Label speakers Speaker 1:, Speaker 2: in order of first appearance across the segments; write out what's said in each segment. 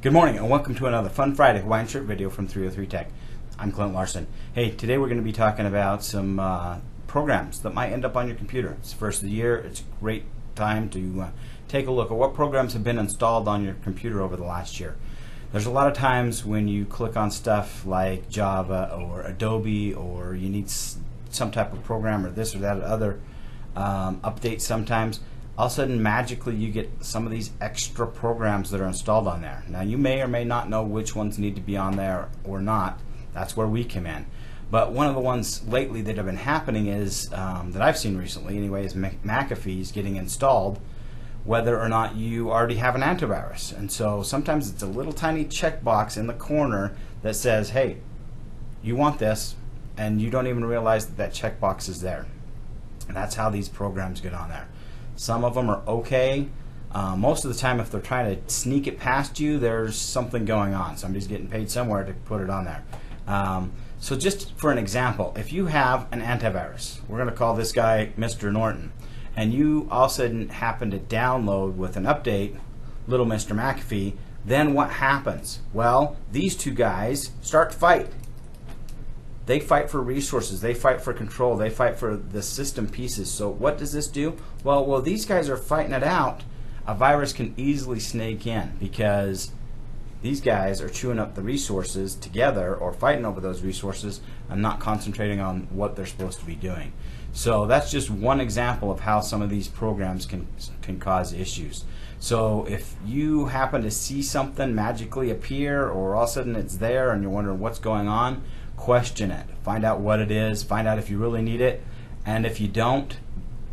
Speaker 1: Good morning and welcome to another Fun Friday Hawaiian shirt video from 303 Tech. I'm Clint Larson. Hey, today we're going to be talking about some programs that might end up on your computer. It's the first of the year. It's a great time to take a look at what programs have been installed on your computer over the last year. There's a lot of times when you click on stuff like Java or Adobe, or you need some type of program or this or that or other update sometimes. All of a sudden, magically, you get some of these extra programs that are installed on there. Now, you may or may not know which ones need to be on there or not. That's where we come in. But one of the ones lately that have been happening is, that I've seen recently anyway, is McAfee's getting installed, whether or not you already have an antivirus. And so sometimes it's a little tiny checkbox in the corner that says, hey, you want this, and you don't even realize that that checkbox is there. And that's how these programs get on there. Some of them are okay. Most of the time, if they're trying to sneak it past you, there's something going on. Somebody's getting paid somewhere to put it on there. So just for an example, if you have an antivirus, we're going to call this guy Mr. Norton, and you all of a sudden happen to download with an update little Mr. McAfee, then what happens? Well, these two guys start to fight. They fight for resources, they fight for control, they fight for the system pieces. So what does this do? Well, these guys are fighting it out. A virus can easily snake in because these guys are chewing up the resources together or fighting over those resources and not concentrating on what they're supposed to be doing. So that's just one example of how some of these programs can cause issues. So if you happen to see something magically appear, or all of a sudden it's there and you're wondering what's going on, question it. Find out what it is. Find out if you really need it. And if you don't,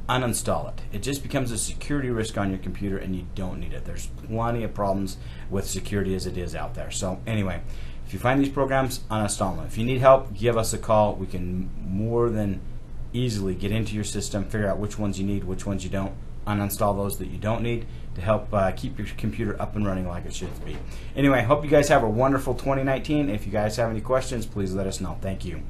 Speaker 1: uninstall it. It just becomes a security risk on your computer and you don't need it. There's plenty of problems with security as it is out there. So anyway, if you find these programs, uninstall them. If you need help, give us a call. We can more than easily get into your system, figure out which ones you need, which ones you don't, uninstall those that you don't need to help keep your computer up and running like it should be. Anyway, hope you guys have a wonderful 2019. If you guys have any questions, please let us know. Thank you.